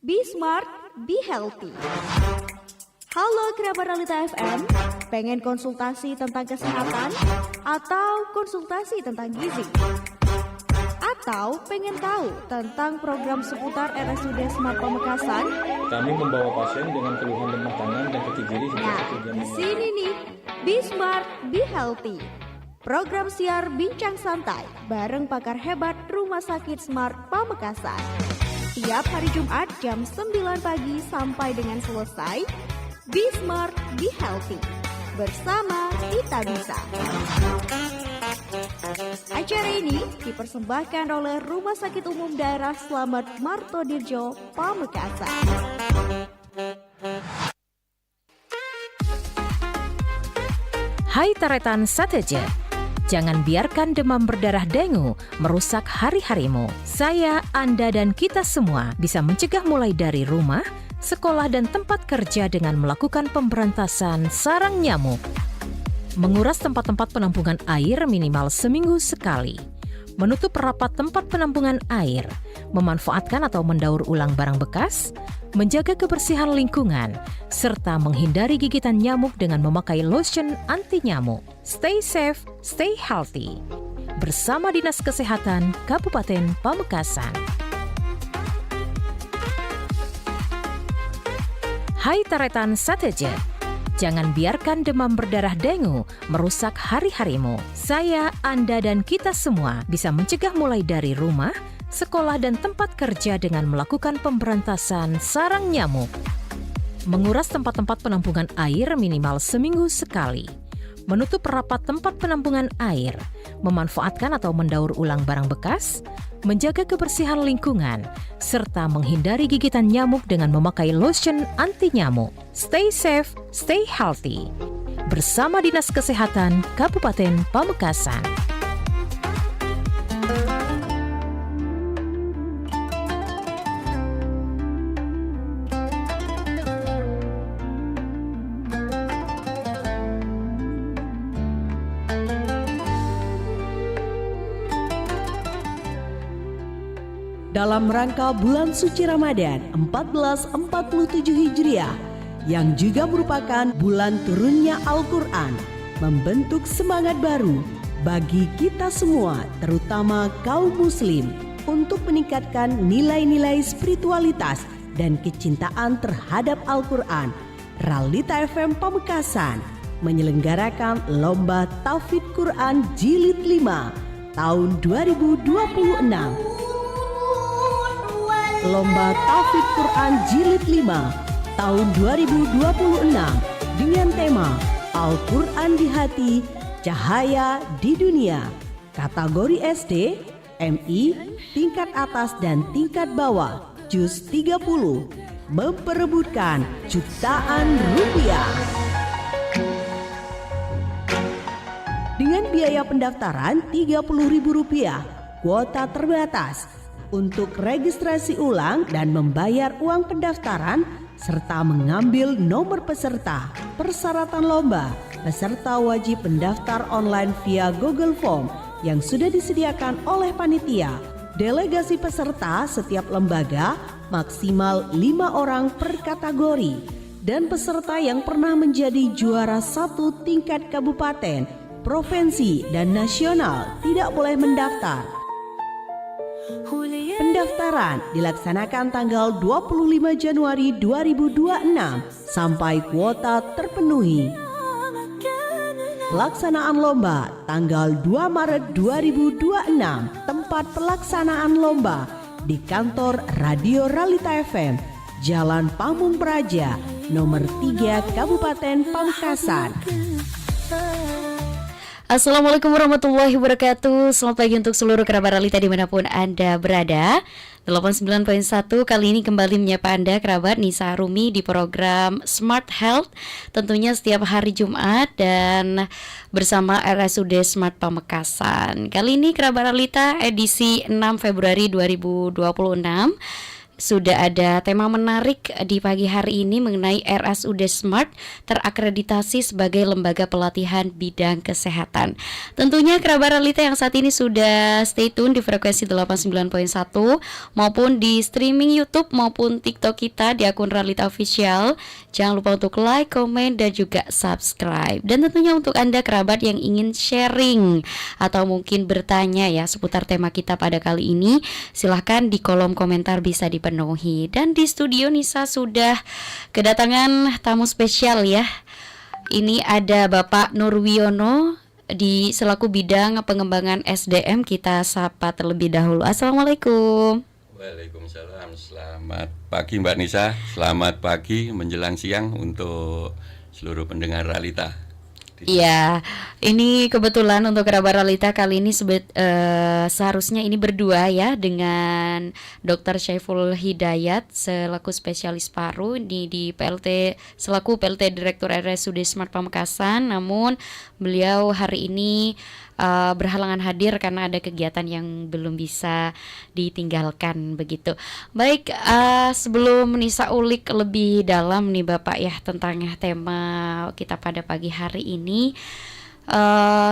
Be smart, be healthy. Halo kerabat Realita FM, pengen konsultasi tentang kesehatan? Atau konsultasi tentang gizi? Atau pengen tahu tentang program seputar RSUD Smart Pamekasan? Kami membawa pasien dengan keluhan lemah tangan dan kaki kiri hingga Nah, 1 jam. di sini nih, Be Smart, Be Healthy. Program siar bincang santai bareng pakar hebat Rumah Sakit Smart Pamekasan. Tiap hari Jumat jam 9 pagi sampai dengan selesai. Be Smart, Be Healthy. Bersama kita bisa. Acara ini dipersembahkan oleh Rumah Sakit Umum Daerah Slamet Martodirjo, Pamekasan. Hai Taretan Sateje, jangan biarkan demam berdarah dengue merusak hari-harimu. Saya, Anda, dan kita semua bisa mencegah mulai dari rumah, sekolah, dan tempat kerja dengan melakukan pemberantasan sarang nyamuk. Menguras tempat-tempat penampungan air minimal seminggu sekali. Menutup rapat tempat penampungan air. Memanfaatkan atau mendaur ulang barang bekas. Menjaga kebersihan lingkungan. Serta menghindari gigitan nyamuk dengan memakai lotion anti nyamuk. Stay safe, stay healthy. Bersama Dinas Kesehatan Kabupaten Pamekasan. Hai Taretan Sateje, jangan biarkan demam berdarah dengue merusak hari-harimu. Saya, Anda, dan kita semua bisa mencegah mulai dari rumah, sekolah, dan tempat kerja dengan melakukan pemberantasan sarang nyamuk. Menguras tempat-tempat penampungan air minimal seminggu sekali. Menutup rapat tempat penampungan air. Memanfaatkan atau mendaur ulang barang bekas. Menjaga kebersihan lingkungan. Serta menghindari gigitan nyamuk dengan memakai lotion anti nyamuk. Stay safe, stay healthy. Bersama Dinas Kesehatan Kabupaten Pamekasan. Dalam rangka bulan suci Ramadan 1447 Hijriah yang juga merupakan bulan turunnya Al-Quran, membentuk semangat baru bagi kita semua, terutama kaum muslim, untuk meningkatkan nilai-nilai spiritualitas dan kecintaan terhadap Al-Quran. Realita FM Pamekasan menyelenggarakan Lomba Tahfidz Quran Jilid 5 tahun 2026. Lomba Tahfidz Quran Jilid 5 tahun 2026 dengan tema Al-Quran di Hati, Cahaya di Dunia. Kategori SD, MI, tingkat atas dan tingkat bawah, juz 30, memperebutkan jutaan rupiah. Dengan biaya pendaftaran Rp30.000, kuota terbatas. Untuk registrasi ulang dan membayar uang pendaftaran serta mengambil nomor peserta. Persyaratan lomba: peserta wajib mendaftar online via Google Form yang sudah disediakan oleh panitia. Delegasi peserta setiap lembaga maksimal 5 orang per kategori, dan peserta yang pernah menjadi juara 1 tingkat kabupaten, provinsi, dan nasional tidak boleh mendaftar. Pendaftaran dilaksanakan tanggal 25 Januari 2026 sampai kuota terpenuhi. Pelaksanaan lomba tanggal 2 Maret 2026. Tempat pelaksanaan lomba di kantor Radio Realita FM, Jalan Pamung Praja, nomor 3, Kabupaten Pamekasan. Assalamualaikum warahmatullahi wabarakatuh. Selamat pagi untuk seluruh kerabat Realita dimanapun Anda berada. 89.1 kali ini kembali menyapa Anda kerabat Nisa Rumi di program Smart Health, tentunya setiap hari Jumat dan bersama RSUD Smart Pamekasan. Kali ini kerabat Realita edisi 6 Februari 2026 sudah ada tema menarik di pagi hari ini mengenai RSUD Smart terakreditasi sebagai lembaga pelatihan bidang kesehatan. Tentunya kerabat Realita yang saat ini sudah stay tune di frekuensi 89.1 maupun di streaming YouTube maupun TikTok kita di akun Realita Official. Jangan lupa untuk like, komen, dan juga subscribe. Dan tentunya untuk Anda kerabat yang ingin sharing atau mungkin bertanya ya seputar tema kita pada kali ini, silahkan di kolom komentar bisa dipenuhi. Dan di studio Nisa sudah kedatangan tamu spesial ya. Ini ada Bapak Nurwiono di selaku bidang pengembangan SDM. Kita sapa terlebih dahulu. Assalamualaikum. Waalaikumsalam. Selamat pagi Mbak Nisa. Selamat pagi menjelang siang untuk seluruh pendengar Realita. Iya, ini kebetulan untuk kerabat Realita kali ini seharusnya ini berdua ya dengan Dr. Syaiful Hidayat selaku spesialis paru di PLT selaku PLT Direktur RSUD Smart Pamekasan. Namun beliau hari ini berhalangan hadir karena ada kegiatan yang belum bisa ditinggalkan begitu. Baik, sebelum Nisa ulik lebih dalam nih Bapak ya tentang tema kita pada pagi hari ini,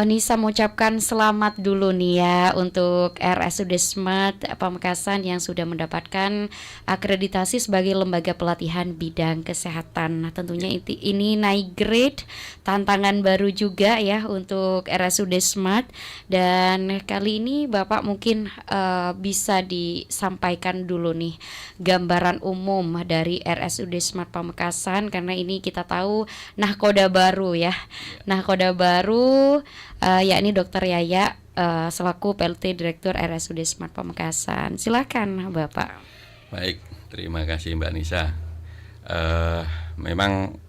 Nisa mengucapkan selamat dulu nih ya untuk RSUD Smart Pamekasan yang sudah mendapatkan akreditasi sebagai lembaga pelatihan bidang kesehatan. Nah, tentunya ini naik grade, tantangan baru juga ya untuk RSUD Smart. Dan kali ini Bapak mungkin bisa disampaikan dulu nih gambaran umum dari RSUD Smart Pamekasan, karena ini kita tahu nahkoda baru ya. Nahkoda baru yakni Dr. Yaya selaku PLT Direktur RSUD Smart Pamekasan. Silakan Bapak. Baik, terima kasih Mbak Nisa. Memang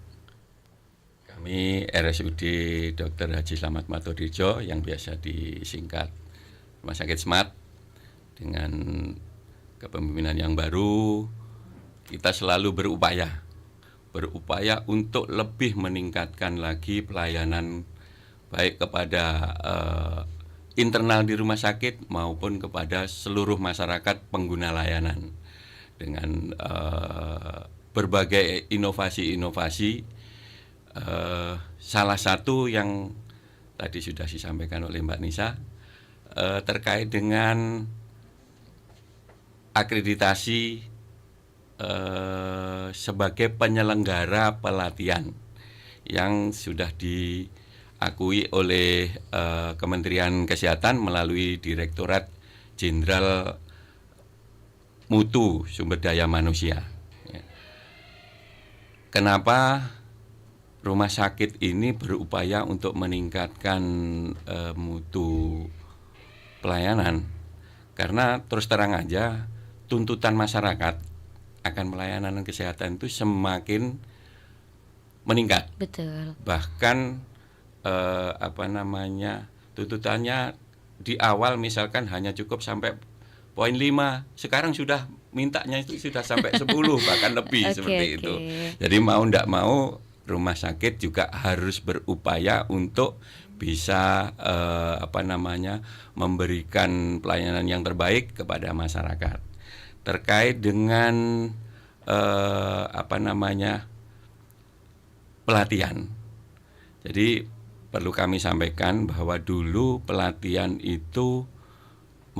kami RSUD Dr. Haji Slamet Maturidjo yang biasa disingkat Rumah Sakit Smart, dengan kepemimpinan yang baru kita selalu berupaya untuk lebih meningkatkan lagi pelayanan baik kepada internal di rumah sakit maupun kepada seluruh masyarakat pengguna layanan dengan berbagai inovasi-inovasi. Salah satu yang tadi sudah disampaikan oleh Mbak Nisa terkait dengan akreditasi sebagai penyelenggara pelatihan yang sudah diakui oleh Kementerian Kesehatan melalui Direktorat Jenderal Mutu Sumber Daya Manusia. Kenapa rumah sakit ini berupaya untuk meningkatkan mutu pelayanan? Karena terus terang aja tuntutan masyarakat akan pelayanan kesehatan itu semakin meningkat. Betul. Bahkan tuntutannya di awal misalkan hanya cukup sampai poin 5, sekarang sudah mintanya itu sudah sampai 10 bahkan lebih seperti itu. Jadi mau ndak mau rumah sakit juga harus berupaya untuk bisa memberikan pelayanan yang terbaik kepada masyarakat. Terkait dengan pelatihan. Jadi perlu kami sampaikan bahwa dulu pelatihan itu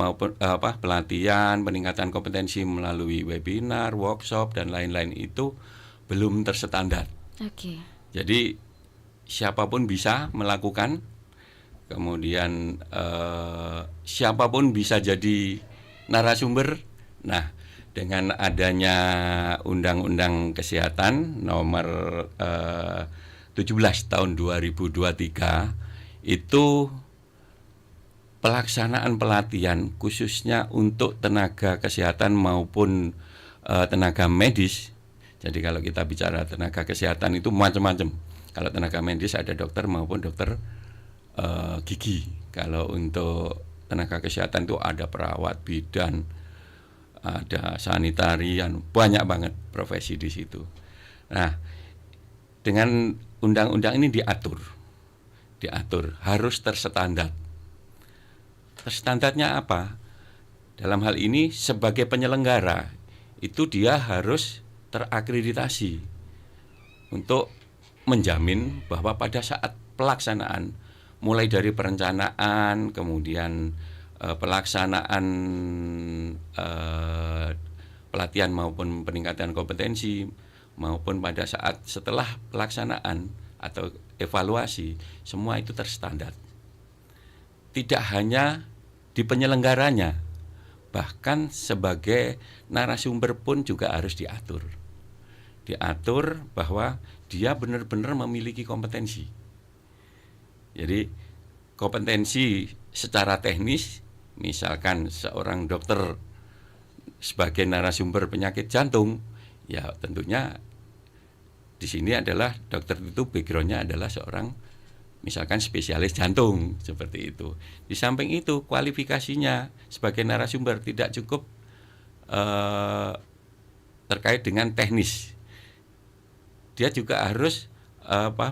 maupun pelatihan peningkatan kompetensi melalui webinar, workshop dan lain-lain itu belum terstandar. Oke. Jadi siapapun bisa melakukan, kemudian siapapun bisa jadi narasumber. Nah, dengan adanya Undang-Undang Kesehatan nomor 17 tahun 2023 itu pelaksanaan pelatihan khususnya untuk tenaga kesehatan maupun tenaga medis. Jadi kalau kita bicara tenaga kesehatan itu macam-macam. Kalau tenaga medis ada dokter maupun dokter gigi. Kalau untuk tenaga kesehatan itu ada perawat, bidan, ada sanitarian, banyak banget profesi di situ. Nah, dengan undang-undang ini diatur harus terstandar. Terstandarnya apa? Dalam hal ini sebagai penyelenggara itu dia harus terakreditasi untuk menjamin bahwa pada saat pelaksanaan, mulai dari perencanaan, kemudian pelaksanaan pelatihan maupun peningkatan kompetensi, maupun pada saat setelah pelaksanaan atau evaluasi, semua itu terstandar. Tidak hanya di penyelenggaranya, bahkan sebagai narasumber pun juga harus diatur bahwa dia benar-benar memiliki kompetensi. Jadi kompetensi secara teknis, misalkan seorang dokter sebagai narasumber penyakit jantung, ya tentunya di sini adalah dokter itu backgroundnya adalah seorang misalkan spesialis jantung, seperti itu. Di samping itu kualifikasinya sebagai narasumber tidak cukup terkait dengan teknis. Dia juga harus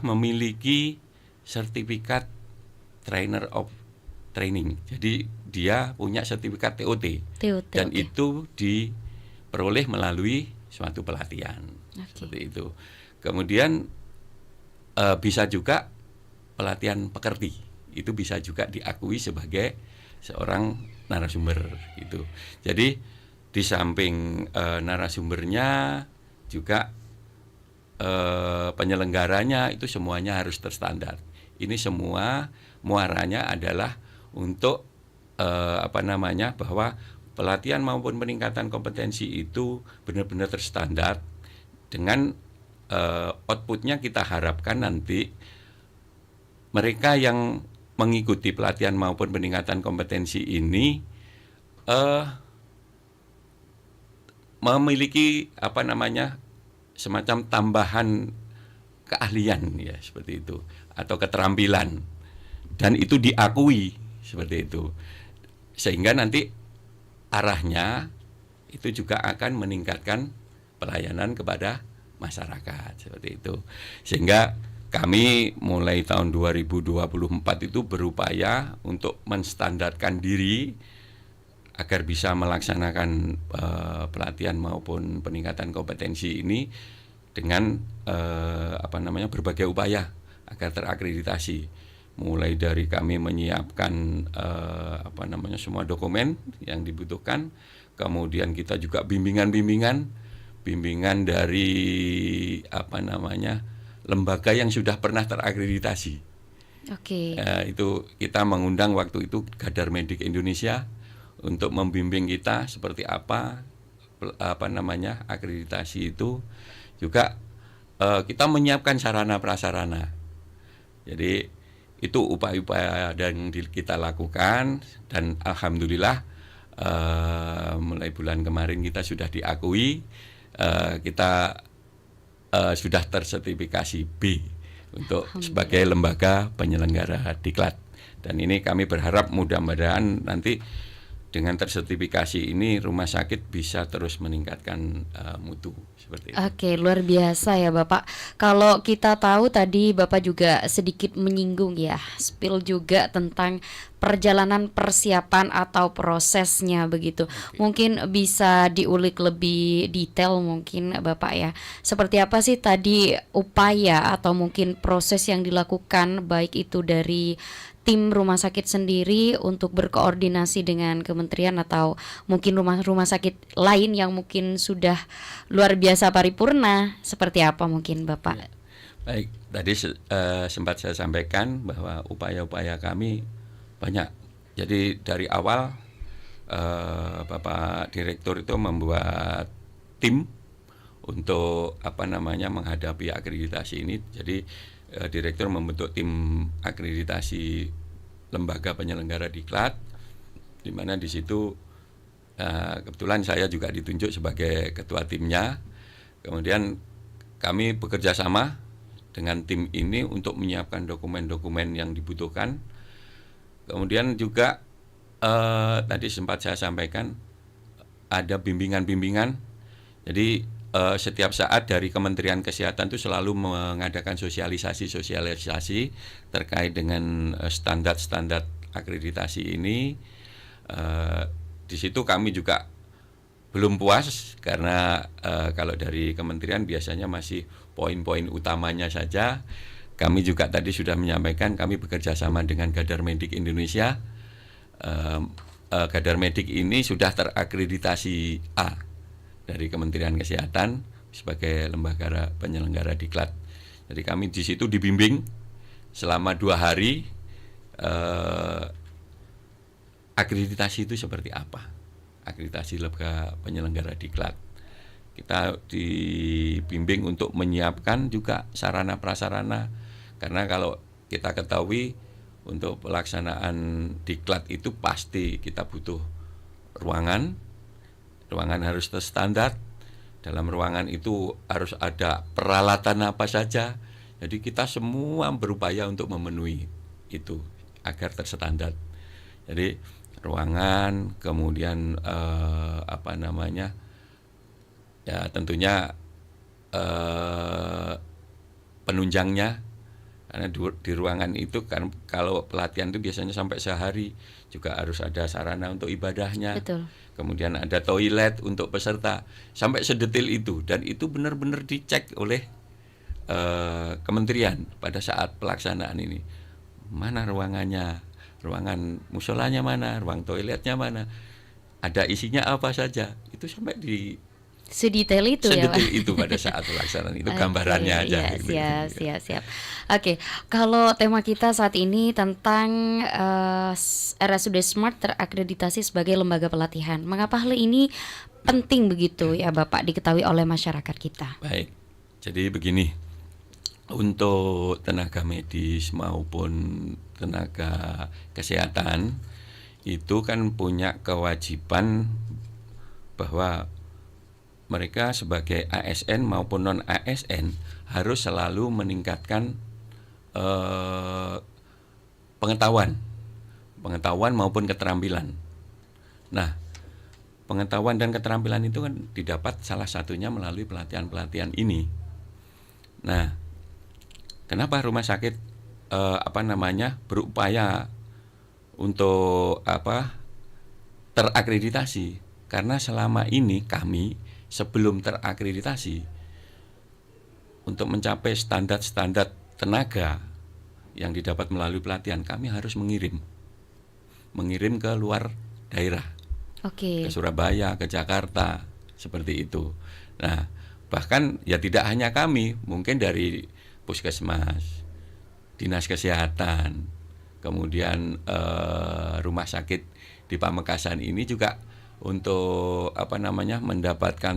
memiliki sertifikat trainer of training. Jadi dia punya sertifikat TOT. Dan itu diperoleh melalui suatu pelatihan. Seperti itu. Kemudian bisa juga pelatihan pekerti. Itu bisa juga diakui sebagai seorang narasumber gitu. Jadi di samping narasumbernya juga penyelenggaranya itu semuanya harus terstandar. Ini semua muaranya adalah untuk bahwa pelatihan maupun peningkatan kompetensi itu benar-benar terstandar. Dengan outputnya kita harapkan nanti mereka yang mengikuti pelatihan maupun peningkatan kompetensi ini memiliki semacam tambahan keahlian, ya seperti itu, atau keterampilan, dan itu diakui seperti itu, sehingga nanti arahnya itu juga akan meningkatkan pelayanan kepada masyarakat seperti itu. Sehingga kami mulai tahun 2024 itu berupaya untuk menstandarkan diri agar bisa melaksanakan pelatihan maupun peningkatan kompetensi ini dengan berbagai upaya agar terakreditasi. Mulai dari kami menyiapkan semua dokumen yang dibutuhkan, kemudian kita juga bimbingan dari lembaga yang sudah pernah terakreditasi. Itu kita mengundang waktu itu Gadar Medik Indonesia untuk membimbing kita seperti apa akreditasi itu. Juga kita menyiapkan sarana prasarana. Jadi itu upaya-upaya yang kita lakukan, dan alhamdulillah mulai bulan kemarin kita sudah diakui, kita sudah tersertifikasi B untuk sebagai lembaga penyelenggara diklat. Dan ini kami berharap mudah-mudahan nanti dengan tersertifikasi ini rumah sakit bisa terus meningkatkan mutu seperti itu. Oke, luar biasa ya Bapak. Kalau kita tahu tadi Bapak juga sedikit menyinggung ya, spill juga tentang perjalanan persiapan atau prosesnya begitu. Mungkin bisa diulik lebih detail mungkin Bapak ya. Seperti apa sih tadi upaya atau mungkin proses yang dilakukan baik itu dari tim rumah sakit sendiri untuk berkoordinasi dengan kementerian atau mungkin rumah sakit lain yang mungkin sudah luar biasa paripurna, seperti apa mungkin Bapak? Ya. Baik, tadi sempat saya sampaikan bahwa upaya-upaya kami banyak. Jadi dari awal Bapak Direktur itu membuat tim untuk menghadapi akreditasi ini. Jadi Direktur membentuk tim akreditasi lembaga penyelenggara diklat, di mana di situ kebetulan saya juga ditunjuk sebagai ketua timnya. Kemudian kami bekerja sama dengan tim ini untuk menyiapkan dokumen-dokumen yang dibutuhkan. Kemudian juga tadi sempat saya sampaikan ada bimbingan-bimbingan. Jadi setiap saat dari Kementerian Kesehatan itu selalu mengadakan sosialisasi terkait dengan standar akreditasi ini. Di situ kami juga belum puas karena kalau dari kementerian biasanya masih poin-poin utamanya saja. Kami juga tadi sudah menyampaikan kami bekerja sama dengan Gadar Medik Indonesia. Gadar Medik ini sudah terakreditasi A dari Kementerian Kesehatan sebagai lembaga penyelenggara diklat. Jadi kami di situ dibimbing selama 2 hari akreditasi itu seperti apa. Akreditasi lembaga penyelenggara diklat. Kita dibimbing untuk menyiapkan juga sarana prasarana, karena kalau kita ketahui untuk pelaksanaan diklat itu pasti kita butuh ruangan harus terstandar. Dalam ruangan itu harus ada peralatan apa saja. Jadi kita semua berupaya untuk memenuhi itu agar terstandar. Jadi ruangan, kemudian ya tentunya penunjangnya, karena di ruangan itu kan kalau pelatihan itu biasanya sampai sehari, juga harus ada sarana untuk ibadahnya. Betul. Kemudian ada toilet untuk peserta, sampai sedetil itu, dan itu benar-benar dicek oleh kementerian pada saat pelaksanaan ini. Mana ruangannya, ruangan musolanya mana, ruang toiletnya mana, ada isinya apa saja, itu sampai di sedetail itu ya Pak. Sedetail itu pada saat pelaksanaan itu gambarannya aja. Ya, siap. Oke, kalau tema kita saat ini tentang RSUD Smart terakreditasi sebagai lembaga pelatihan. Mengapa hal ini penting begitu ya Bapak diketahui oleh masyarakat kita? Baik, jadi begini, untuk tenaga medis maupun tenaga kesehatan itu kan punya kewajiban bahwa mereka sebagai ASN maupun non-ASN harus selalu meningkatkan pengetahuan maupun keterampilan. Nah, pengetahuan dan keterampilan itu kan didapat salah satunya melalui pelatihan-pelatihan ini. Nah, kenapa rumah sakit berupaya untuk terakreditasi? Karena selama ini kami sebelum terakreditasi, untuk mencapai standar-standar tenaga yang didapat melalui pelatihan, kami harus mengirim ke luar daerah. Ke Surabaya, ke Jakarta, seperti itu. Nah, bahkan ya tidak hanya kami, mungkin dari puskesmas, dinas kesehatan, kemudian rumah sakit di Pamekasan ini juga untuk mendapatkan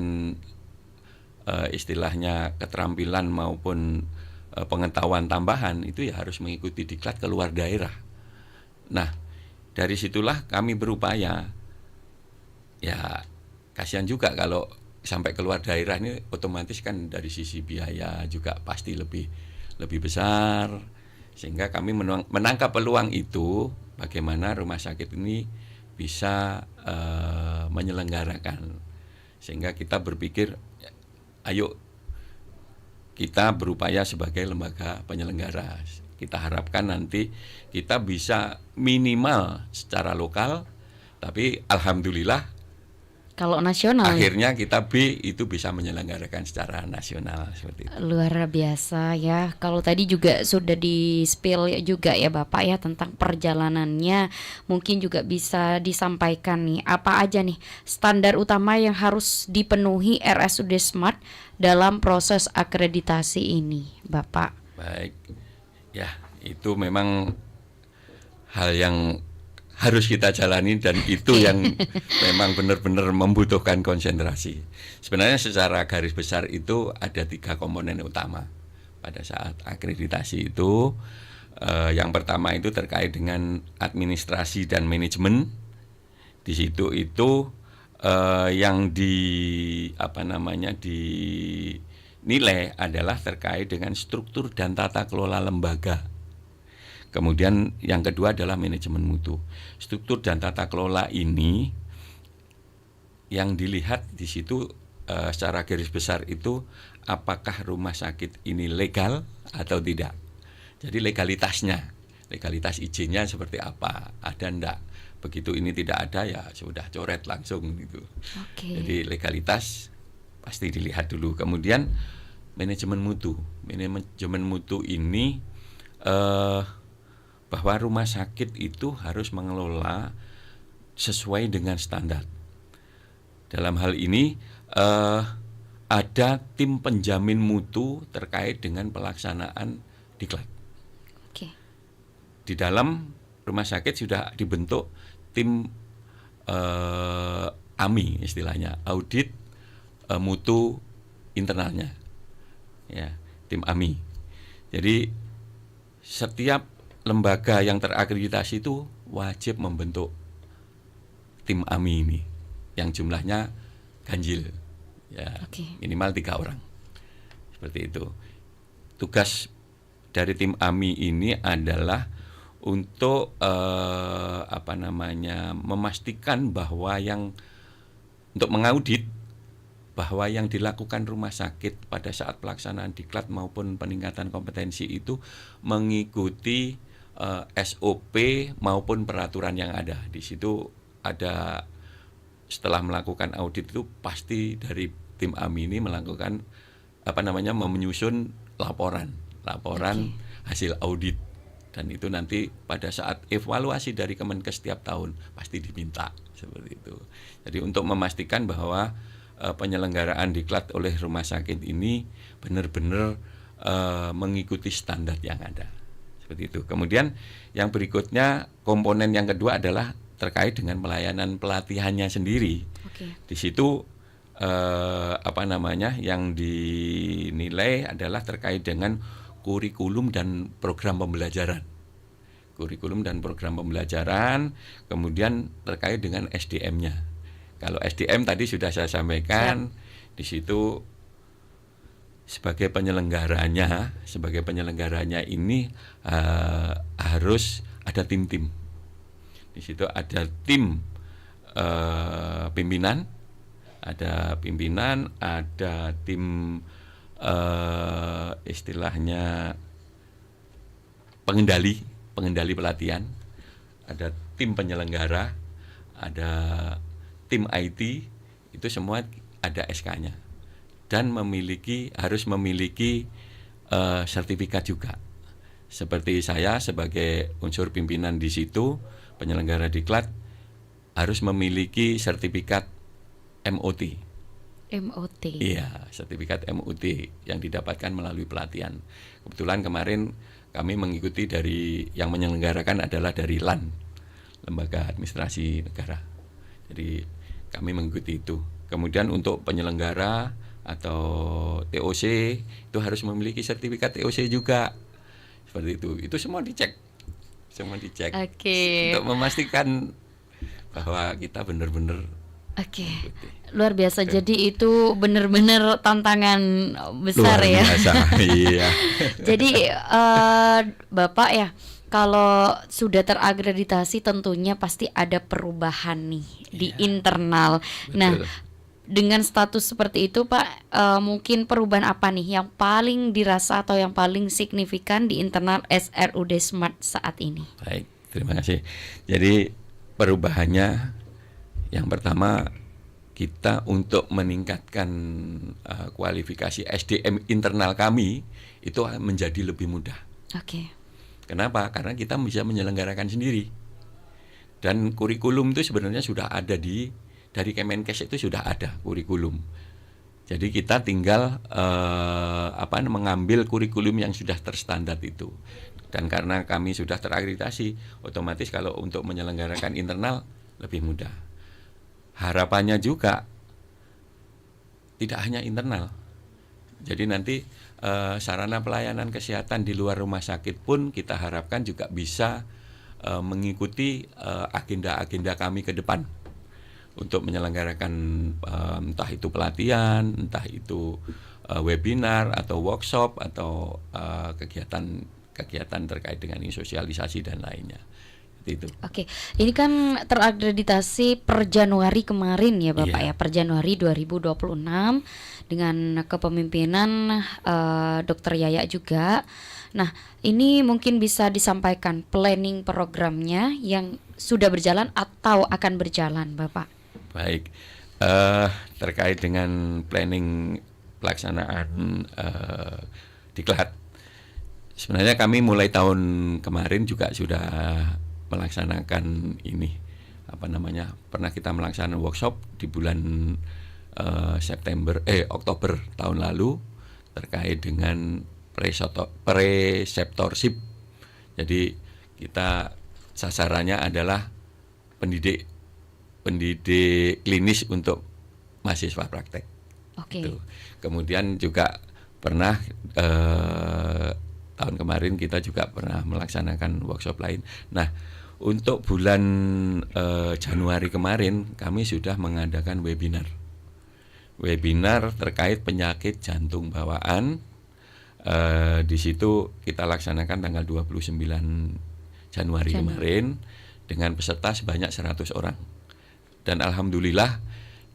istilahnya keterampilan maupun pengetahuan tambahan, itu ya harus mengikuti diklat ke luar daerah. Nah, dari situlah kami berupaya. Ya, kasihan juga kalau sampai keluar daerah ini, otomatis kan dari sisi biaya juga pasti lebih besar, sehingga kami menangkap peluang itu, bagaimana rumah sakit ini bisa menyelenggarakan, sehingga kita berpikir ayo kita berupaya sebagai lembaga penyelenggara. Kita harapkan nanti kita bisa minimal secara lokal, tapi alhamdulillah kalau nasional akhirnya kita B itu bisa menyelenggarakan secara nasional, seperti itu. Luar biasa ya. Kalau tadi juga sudah di-spill juga ya Bapak ya tentang perjalanannya, mungkin juga bisa disampaikan nih apa aja nih standar utama yang harus dipenuhi RSUD Smart dalam proses akreditasi ini, Bapak. Baik. Ya, itu memang hal yang harus kita jalani, dan itu yang memang benar-benar membutuhkan konsentrasi. Sebenarnya secara garis besar itu ada 3 komponen utama pada saat akreditasi itu. Yang pertama itu terkait dengan administrasi dan manajemen. Di situ itu yang dinilai adalah terkait dengan struktur dan tata kelola lembaga. Kemudian yang kedua adalah manajemen mutu. Struktur dan tata kelola ini yang dilihat di situ secara garis besar itu apakah rumah sakit ini legal atau tidak. Jadi legalitas izinnya seperti apa, ada enggak Begitu ini tidak ada ya sudah coret langsung gitu. Oke. Jadi legalitas pasti dilihat dulu. Kemudian manajemen mutu. Manajemen mutu ini bahwa rumah sakit itu harus mengelola sesuai dengan standar. Dalam hal ini ada tim penjamin mutu terkait dengan pelaksanaan diklat. Oke. Di dalam rumah sakit sudah dibentuk tim AMI istilahnya, audit mutu internalnya, ya, tim AMI. Jadi setiap lembaga yang terakreditasi itu wajib membentuk tim AMI ini, yang jumlahnya ganjil, ya, minimal 3 orang, seperti itu. Tugas dari tim AMI ini adalah untuk memastikan bahwa untuk mengaudit bahwa yang dilakukan rumah sakit pada saat pelaksanaan diklat maupun peningkatan kompetensi itu mengikuti SOP maupun peraturan yang ada. Di situ ada, setelah melakukan audit itu pasti dari tim AMI ini melakukan menyusun laporan hasil audit, dan itu nanti pada saat evaluasi dari Kemenkes setiap tahun pasti diminta seperti itu. Jadi untuk memastikan bahwa penyelenggaraan diklat oleh rumah sakit ini benar-benar mengikuti standar yang ada, seperti itu. Kemudian yang berikutnya, komponen yang kedua adalah terkait dengan pelayanan pelatihannya sendiri. Di situ yang dinilai adalah terkait dengan kurikulum dan program pembelajaran. Kemudian terkait dengan SDM-nya. Kalau SDM tadi sudah saya sampaikan, di situ sebagai penyelenggaranya ini harus ada tim-tim. Di situ ada tim pimpinan, ada tim istilahnya pengendali pelatihan, ada tim penyelenggara, ada tim IT, itu semua ada SK-nya dan harus memiliki sertifikat juga. Seperti saya sebagai unsur pimpinan di situ, penyelenggara diklat harus memiliki sertifikat MOT. Iya, sertifikat MOT yang didapatkan melalui pelatihan. Kebetulan kemarin kami mengikuti dari yang menyelenggarakan adalah dari LAN, Lembaga Administrasi Negara. Jadi kami mengikuti itu. Kemudian untuk penyelenggara atau TOC itu harus memiliki sertifikat TOC juga. Seperti itu. Itu semua dicek. Untuk memastikan bahwa kita benar-benar luar biasa. Jadi itu benar-benar tantangan besar, luar biasa. Iya. Jadi Bapak ya, kalau sudah terakreditasi tentunya pasti ada perubahan nih di internal. Betul. Nah, dengan status seperti itu Pak, mungkin perubahan apa nih yang paling dirasa atau yang paling signifikan di internal SRUD Smart saat ini? Baik, terima kasih. Jadi perubahannya yang pertama, kita untuk meningkatkan kualifikasi SDM internal kami itu menjadi lebih mudah. Kenapa? Karena kita bisa menyelenggarakan sendiri. Dan kurikulum itu sebenarnya sudah ada dari Kemenkes, itu sudah ada kurikulum. Jadi kita tinggal mengambil kurikulum yang sudah terstandar itu. Dan karena kami sudah terakreditasi, otomatis kalau untuk menyelenggarakan internal lebih mudah. Harapannya juga tidak hanya internal. Jadi nanti sarana pelayanan kesehatan di luar rumah sakit pun kita harapkan juga bisa mengikuti agenda-agenda kami ke depan untuk menyelenggarakan entah itu pelatihan, entah itu webinar atau workshop atau kegiatan terkait dengan sosialisasi dan lainnya. Itu. Ini kan terakreditasi per Januari kemarin ya Bapak ya, per Januari 2026 dengan kepemimpinan Dr. Yaya juga. Nah, ini mungkin bisa disampaikan planning programnya yang sudah berjalan atau akan berjalan, Bapak? Baik, terkait dengan planning pelaksanaan diklat, sebenarnya kami mulai tahun kemarin juga sudah melaksanakan ini, pernah kita melaksanakan workshop di bulan Oktober tahun lalu terkait dengan preceptorship. Jadi kita sasarannya adalah pendidik klinis untuk mahasiswa praktek. Oke. Gitu. Kemudian juga pernah tahun kemarin kita juga pernah melaksanakan workshop lain. Nah, untuk bulan Januari kemarin kami sudah mengadakan webinar terkait penyakit jantung bawaan. Di situ kita laksanakan tanggal 29 Januari kemarin dengan peserta sebanyak 100 orang. Dan alhamdulillah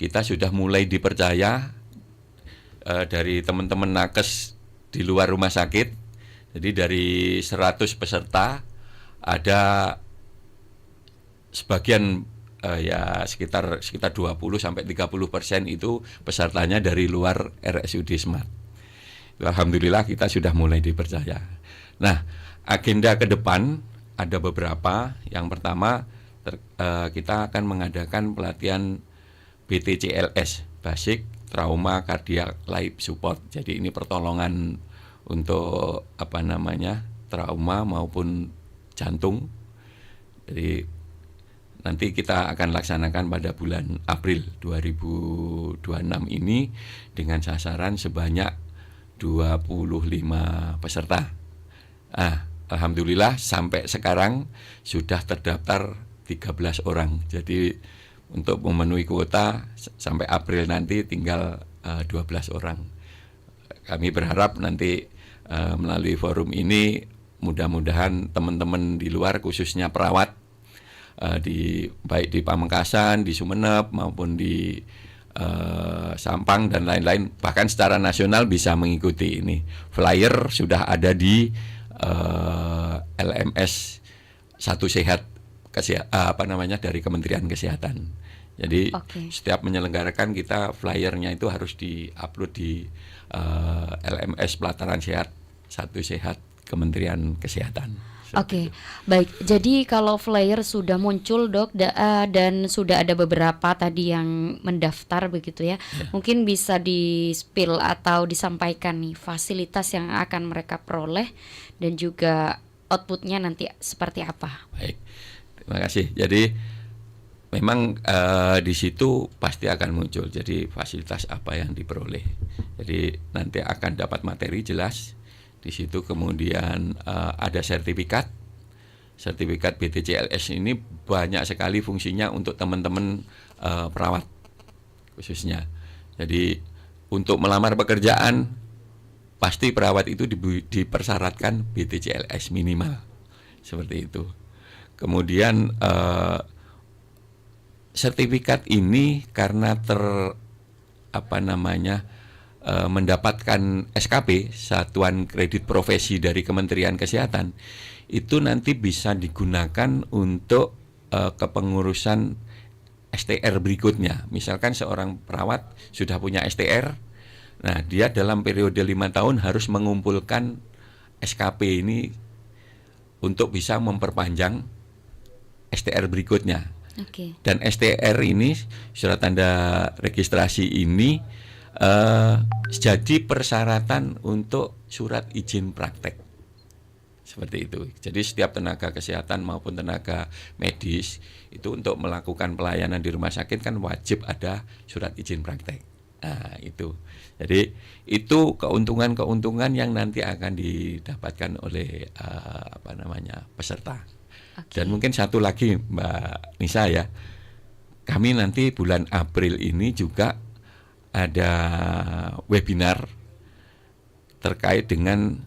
kita sudah mulai dipercaya dari teman-teman nakes di luar rumah sakit. Jadi dari 100 peserta ada sebagian sekitar 20 sampai 30% itu pesertanya dari luar RSUD Smart. Alhamdulillah kita sudah mulai dipercaya. Nah, agenda ke depan ada beberapa. Yang pertama kita akan mengadakan pelatihan BTCLS, Basic Trauma Cardiac Life Support. Jadi ini pertolongan untuk trauma maupun jantung. Jadi nanti kita akan laksanakan pada bulan April 2026 ini dengan sasaran sebanyak 25 peserta. Alhamdulillah sampai sekarang sudah terdaftar 13 orang. Jadi untuk memenuhi kuota sampai April nanti tinggal 12 orang. Kami berharap nanti melalui forum ini mudah-mudahan teman-teman di luar khususnya perawat baik di Pamekasan, di Sumeneb maupun di Sampang dan lain-lain, bahkan secara nasional bisa mengikuti ini. Flyer sudah ada di LMS Satu Sehat dari Kementerian Kesehatan. Jadi setiap menyelenggarakan kita flyernya itu harus di-upload di LMS Pelataran Sehat Satu Sehat Kementerian Kesehatan. Oke, baik. Jadi kalau flyer sudah muncul, Dok, dan sudah ada beberapa tadi yang mendaftar begitu ya. Mungkin bisa di-spill atau disampaikan nih fasilitas yang akan mereka peroleh dan juga outputnya nanti seperti apa. Baik, terima kasih. Jadi memang di situ pasti akan muncul. Jadi fasilitas apa yang diperoleh. Jadi nanti akan dapat materi jelas. Di situ kemudian ada sertifikat BTCLS ini banyak sekali fungsinya untuk teman-teman perawat khususnya. Jadi untuk melamar pekerjaan pasti perawat itu dipersyaratkan BTCLS minimal seperti itu. Kemudian sertifikat ini karena mendapatkan SKP, Satuan Kredit Profesi dari Kementerian Kesehatan, itu nanti bisa digunakan untuk kepengurusan STR berikutnya. Misalkan seorang perawat sudah punya STR, nah dia dalam periode 5 tahun harus mengumpulkan SKP ini untuk bisa memperpanjang STR berikutnya. Dan STR ini, surat tanda registrasi ini, jadi persyaratan untuk surat izin praktek seperti itu. Jadi setiap tenaga kesehatan maupun tenaga medis itu untuk melakukan pelayanan di rumah sakit kan wajib ada surat izin praktek. Nah itu, jadi itu keuntungan-keuntungan yang nanti akan didapatkan oleh peserta. Dan mungkin satu lagi Mbak Nisa ya, kami nanti bulan April ini juga ada webinar terkait dengan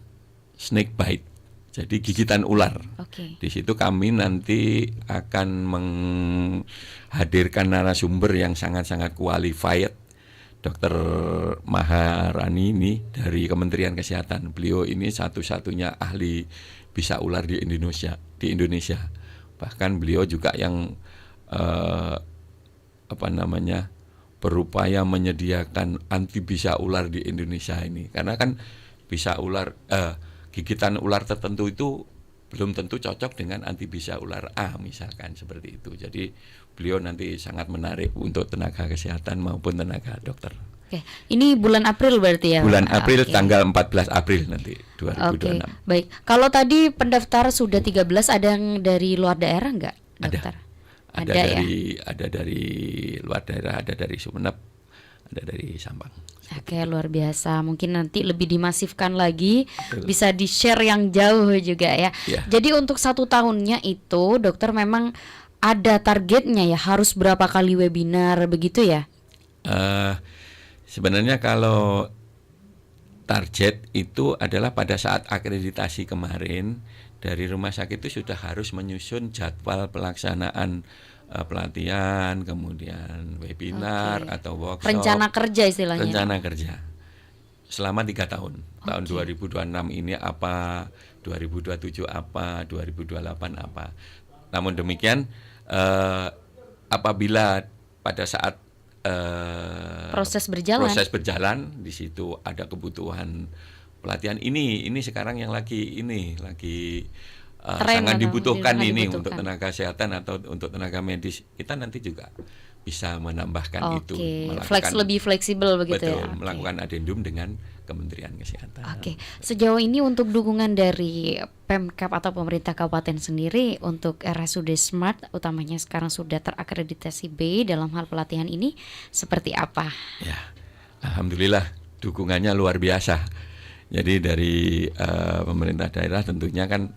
snake bite, jadi gigitan ular. Di situ kami nanti akan menghadirkan narasumber yang sangat-sangat qualified, Dr. Maharani ini dari Kementerian Kesehatan. Beliau ini satu-satunya ahli bisa ular di Indonesia. Bahkan beliau juga yang berupaya menyediakan anti bisa ular di Indonesia ini, karena kan bisa ular gigitan ular tertentu itu belum tentu cocok dengan anti bisa ular A misalkan seperti itu. Jadi beliau nanti sangat menarik untuk tenaga kesehatan maupun tenaga dokter. Oke, ini bulan April berarti ya? Bulan April, Oke. tanggal 14 April nanti 2026. Oke, baik. Kalau tadi pendaftar sudah 13, ada yang dari luar daerah nggak, dokter? Ada ya? ada dari luar daerah, ada dari Sumeneb, ada dari Sampang. Oke, luar biasa. Mungkin nanti lebih dimasifkan lagi, Betul. bisa di-share yang jauh juga ya. Ya. Jadi untuk 1 tahunnya itu, dokter memang ada targetnya ya, harus berapa kali webinar begitu ya? Sebenarnya kalau target itu adalah pada saat akreditasi kemarin dari rumah sakit itu sudah harus menyusun jadwal pelaksanaan pelatihan, kemudian webinar atau workshop. Rencana kerja istilahnya. Rencana kerja selama 3 tahun. Tahun 2026 ini apa, 2027 apa, 2028 apa. Namun demikian apabila pada saat proses berjalan di situ ada kebutuhan pelatihan ini sekarang yang lagi sangat dibutuhkan ini untuk tenaga kesehatan atau untuk tenaga medis, kita nanti juga bisa menambahkan itu, lebih fleksibel begitu. betul, ya. melakukan adendum dengan Kementerian Kesehatan. Oke, sejauh ini untuk dukungan dari Pemkab atau pemerintah kabupaten sendiri untuk RSUD Smart, utamanya sekarang sudah terakreditasi B dalam hal pelatihan ini, seperti apa? Ya, alhamdulillah dukungannya luar biasa. Jadi dari pemerintah daerah tentunya kan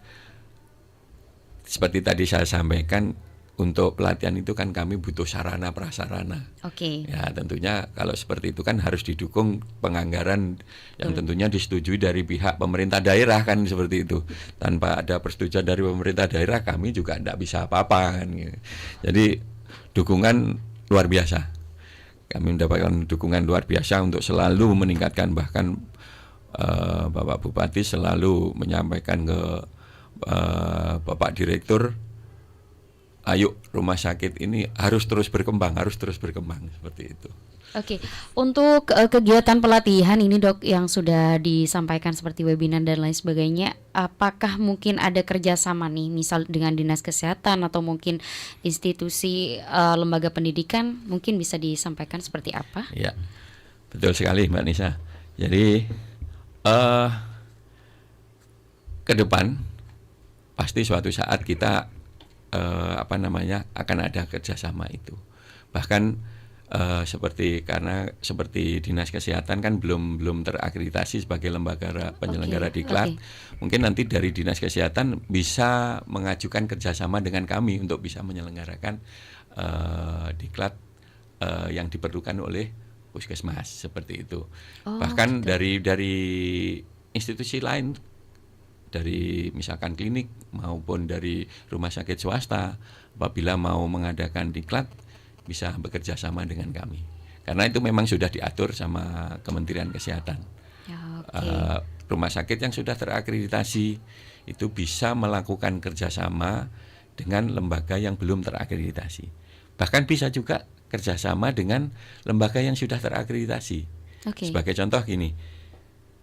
seperti tadi saya sampaikan, untuk pelatihan itu kan kami butuh sarana prasarana. Oke. Ya tentunya kalau seperti itu kan harus didukung penganggaran yang tentunya disetujui dari pihak pemerintah daerah kan seperti itu. Tanpa ada persetujuan dari pemerintah daerah kami juga tidak bisa apa-apa kan. Gitu. Jadi dukungan luar biasa. Kami mendapatkan dukungan luar biasa untuk selalu meningkatkan, bahkan Bapak Bupati selalu menyampaikan ke Bapak Direktur, ayo rumah sakit ini harus terus berkembang seperti itu. Oke, untuk kegiatan pelatihan ini dok yang sudah disampaikan seperti webinar dan lain sebagainya, apakah mungkin ada kerjasama nih, misal dengan dinas kesehatan atau mungkin institusi lembaga pendidikan, mungkin bisa disampaikan seperti apa? Ya, betul sekali Mbak Nisa. Jadi ke depan pasti suatu saat kita akan ada kerjasama itu. Bahkan seperti dinas kesehatan kan belum terakreditasi sebagai lembaga penyelenggara diklat. Mungkin nanti dari dinas kesehatan bisa mengajukan kerjasama dengan kami untuk bisa menyelenggarakan diklat yang diperlukan oleh puskesmas seperti itu. Bahkan gitu. dari institusi lain, dari misalkan klinik maupun dari rumah sakit swasta, apabila mau mengadakan diklat bisa bekerja sama dengan kami, karena itu memang sudah diatur sama Kementerian Kesehatan. Rumah sakit yang sudah terakreditasi itu bisa melakukan kerjasama dengan lembaga yang belum terakreditasi, bahkan bisa juga kerjasama dengan lembaga yang sudah terakreditasi. Sebagai contoh gini,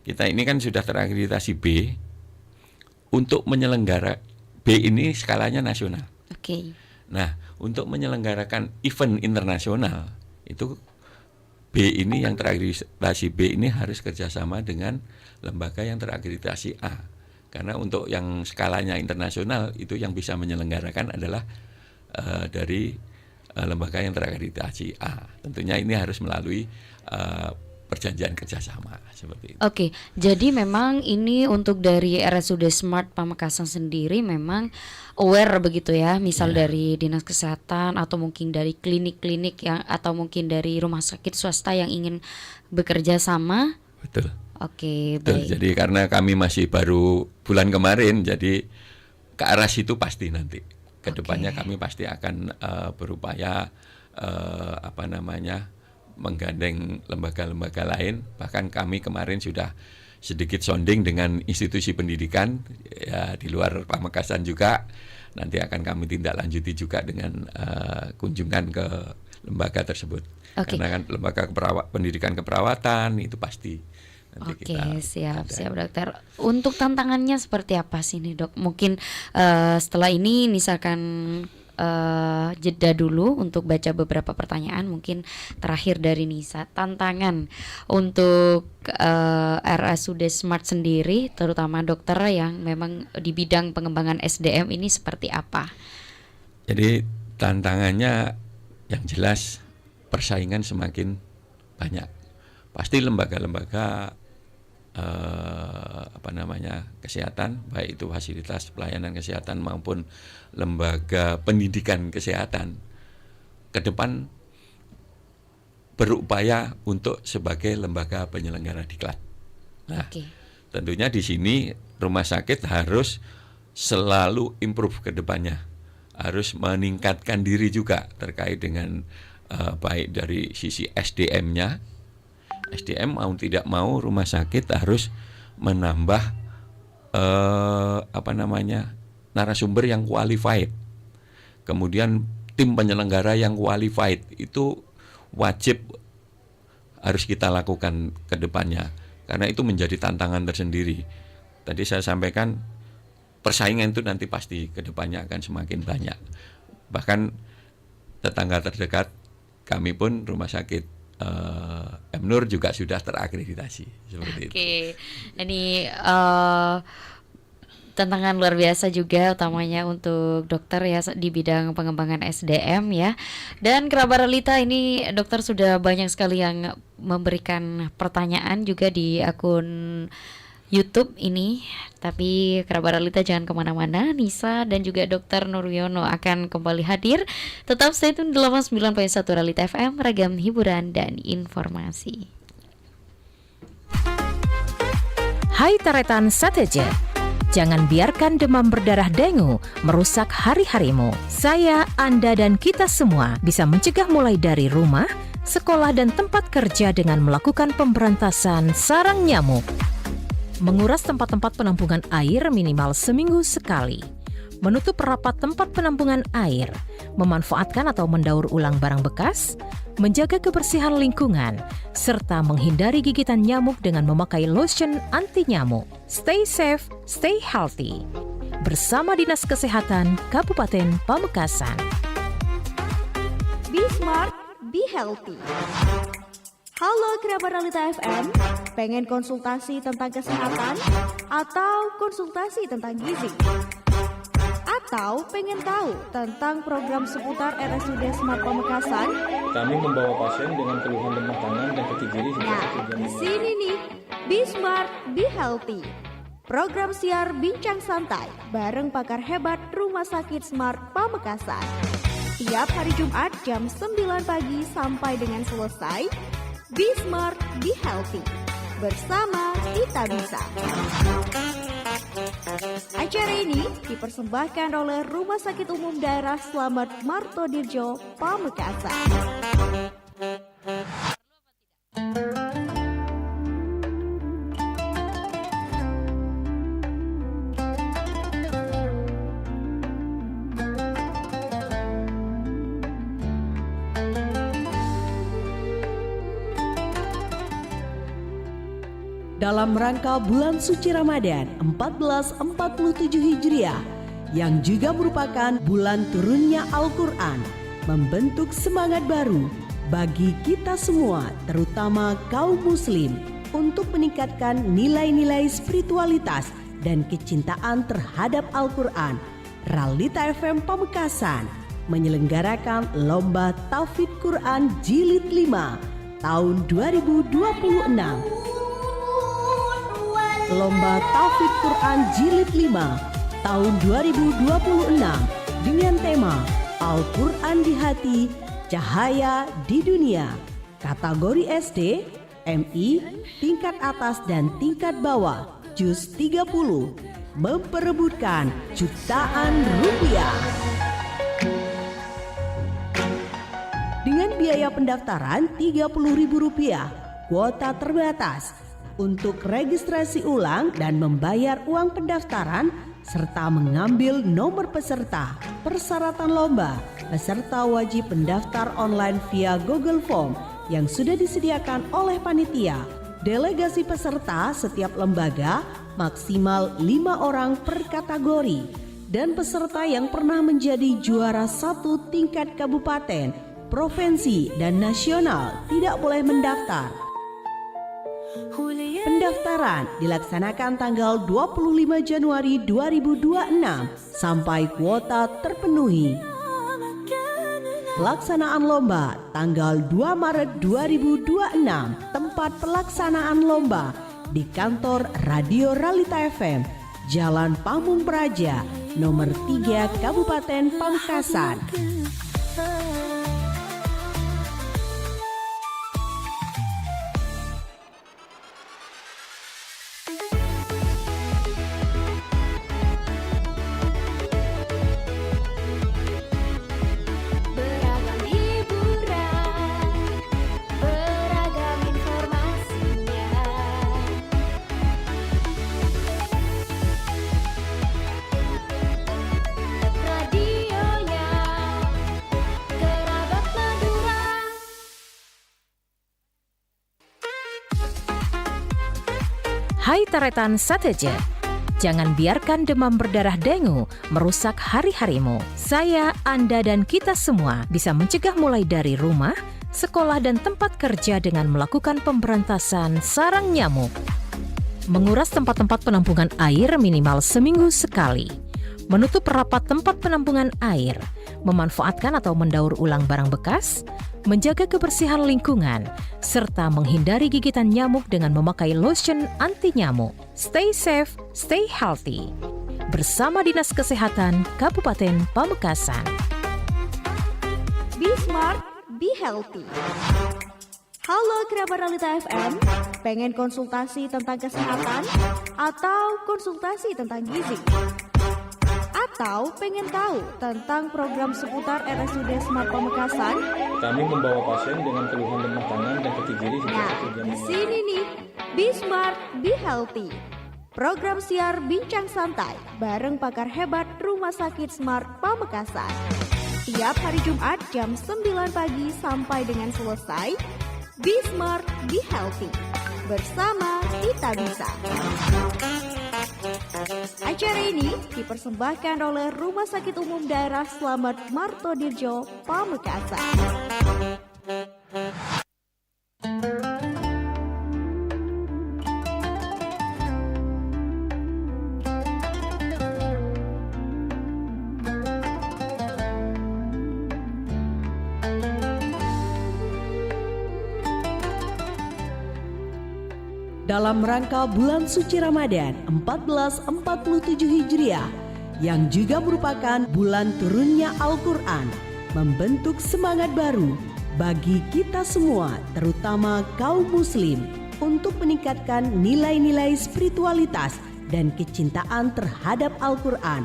kita ini kan sudah terakreditasi B. Untuk menyelenggara B ini skalanya nasional. Nah, untuk menyelenggarakan event internasional itu B ini yang terakreditasi B ini harus kerjasama dengan lembaga yang terakreditasi A. Karena untuk yang skalanya internasional itu yang bisa menyelenggarakan adalah dari lembaga yang terakreditasi A. Tentunya ini harus melalui perjanjian kerjasama seperti itu. Oke, jadi memang ini untuk dari RSUD Smart Pamekasan sendiri memang aware begitu ya, misal dari dinas kesehatan atau mungkin dari klinik-klinik yang atau mungkin dari rumah sakit swasta yang ingin bekerja sama. Betul. Oke, betul. Baik. Jadi karena kami masih baru bulan kemarin, jadi ke arah situ pasti nanti. Kedepannya kami pasti akan berupaya menggandeng lembaga-lembaga lain. Bahkan kami kemarin sudah sedikit sonding dengan institusi pendidikan ya di luar Pamekasan juga. nanti akan kami tindak lanjuti juga dengan kunjungan ke lembaga tersebut. Karena kan lembaga pendidikan keperawatan itu pasti nanti kita siap dokter. Untuk tantangannya seperti apa sih nih dok? Mungkin setelah ini misalkan jeda dulu untuk baca beberapa pertanyaan. Mungkin terakhir dari Nisa, tantangan untuk RSUD Smart sendiri, terutama dokter yang memang di bidang pengembangan SDM ini seperti apa? Jadi tantangannya yang jelas persaingan semakin banyak. Pasti lembaga-lembaga kesehatan, baik itu fasilitas pelayanan kesehatan maupun lembaga pendidikan kesehatan, ke depan berupaya untuk sebagai lembaga penyelenggara diklat. Nah, tentunya di sini rumah sakit harus selalu improve ke depannya, harus meningkatkan diri juga terkait dengan baik dari sisi SDM-nya. SDM mau tidak mau rumah sakit harus menambah narasumber yang qualified. Kemudian tim penyelenggara yang qualified itu wajib harus kita lakukan ke depannya, karena itu menjadi tantangan tersendiri. Tadi saya sampaikan persaingan itu nanti pasti ke depannya akan semakin banyak. Bahkan tetangga terdekat kami pun rumah sakit M-Nur juga sudah terakreditasi seperti itu. Ini tantangan luar biasa juga, utamanya untuk dokter ya di bidang pengembangan SDM ya. Dan kerabat Realita ini dokter sudah banyak sekali yang memberikan pertanyaan juga di akun YouTube ini. Tapi kerabat Realita jangan kemana-mana, Nisa dan juga Dr. Nurwiono akan kembali hadir. Tetap stay tune 89.1 Realita FM, ragam hiburan dan informasi. Hai Taretan Sateja, jangan biarkan demam berdarah dengue merusak hari-harimu. Saya, Anda, dan kita semua bisa mencegah mulai dari rumah, sekolah, dan tempat kerja dengan melakukan pemberantasan sarang nyamuk. Menguras tempat-tempat penampungan air minimal seminggu sekali. Menutup rapat tempat penampungan air. Memanfaatkan atau mendaur ulang barang bekas. Menjaga kebersihan lingkungan. Serta menghindari gigitan nyamuk dengan memakai lotion anti nyamuk. Stay safe, stay healthy. Bersama Dinas Kesehatan Kabupaten Pamekasan. Be smart, be healthy. Halo kerabat Realita FM, pengen konsultasi tentang kesehatan atau konsultasi tentang gizi? Atau pengen tahu tentang program seputar RSUD Smart Pamekasan? Kami membawa pasien dengan keluhan lemah tangan dan kaki kiri. Di sini nih, Be Smart, Be Healthy. Program siar bincang santai bareng pakar hebat Rumah Sakit Smart Pamekasan. Tiap hari Jumat jam 9 pagi sampai dengan selesai. Be Smart, Be Healthy. Bersama kita bisa. Acara ini dipersembahkan oleh Rumah Sakit Umum Daerah Slamet Martodirjo, Pamekasan. Dalam rangka bulan suci Ramadan 1447 Hijriah yang juga merupakan bulan turunnya Al-Quran, membentuk semangat baru bagi kita semua, terutama kaum muslim, untuk meningkatkan nilai-nilai spiritualitas dan kecintaan terhadap Al-Quran. Realita FM Pamekasan menyelenggarakan Lomba Tahfidz Quran Jilid 5 tahun 2026. Lomba Tahfidz Quran Jilid 5 tahun 2026 dengan tema Al-Quran di Hati, Cahaya di Dunia. Kategori SD, MI, tingkat atas dan tingkat bawah, juz 30, memperebutkan jutaan rupiah. Dengan biaya pendaftaran Rp30.000, kuota terbatas. Untuk registrasi ulang dan membayar uang pendaftaran serta mengambil nomor peserta. Persyaratan lomba: peserta wajib mendaftar online via Google Form yang sudah disediakan oleh panitia. Delegasi peserta setiap lembaga maksimal 5 orang per kategori, dan peserta yang pernah menjadi juara 1 tingkat kabupaten, provinsi, dan nasional tidak boleh mendaftar. Pendaftaran dilaksanakan tanggal 25 Januari 2026 sampai kuota terpenuhi. Pelaksanaan lomba tanggal 2 Maret 2026. Tempat pelaksanaan lomba di kantor Radio Realita FM, Jalan Pamung Praja, nomor 3, Kabupaten Pamekasan. Beragam hiburan, beragam informasinya. Radionya Kerabat Madura. Hai Taretan Sateja, jangan biarkan demam berdarah dengue merusak hari-harimu. Saya, Anda, dan kita semua bisa mencegah mulai dari rumah, sekolah, dan tempat kerja dengan melakukan pemberantasan sarang nyamuk. Menguras tempat-tempat penampungan air minimal seminggu sekali. Menutup rapat tempat penampungan air. Memanfaatkan atau mendaur ulang barang bekas. Menjaga kebersihan lingkungan, serta menghindari gigitan nyamuk dengan memakai lotion anti nyamuk. Stay safe, stay healthy. Bersama Dinas Kesehatan Kabupaten Pamekasan. Be smart, be healthy. Halo kerabat Realita FM, pengen konsultasi tentang kesehatan atau konsultasi tentang gizi? Atau pengen tahu tentang program seputar RSUD Smart Pamekasan? Kami membawa pasien dengan keluhan lemah tangan dan kaki kiri hingga Nah, kaki di sini nih, Be Smart, Be Healthy. Program siar bincang santai bareng pakar hebat Rumah Sakit Smart Pamekasan. Tiap hari Jumat jam 9 pagi sampai dengan selesai. Be Smart, Be Healthy. Bersama kita bisa. Acara ini dipersembahkan oleh Rumah Sakit Umum Daerah Slamet Martodirjo, Pamekasan. Dalam rangka bulan suci Ramadan 1447 Hijriah yang juga merupakan bulan turunnya Al-Quran, membentuk semangat baru bagi kita semua, terutama kaum muslim, untuk meningkatkan nilai-nilai spiritualitas dan kecintaan terhadap Al-Quran.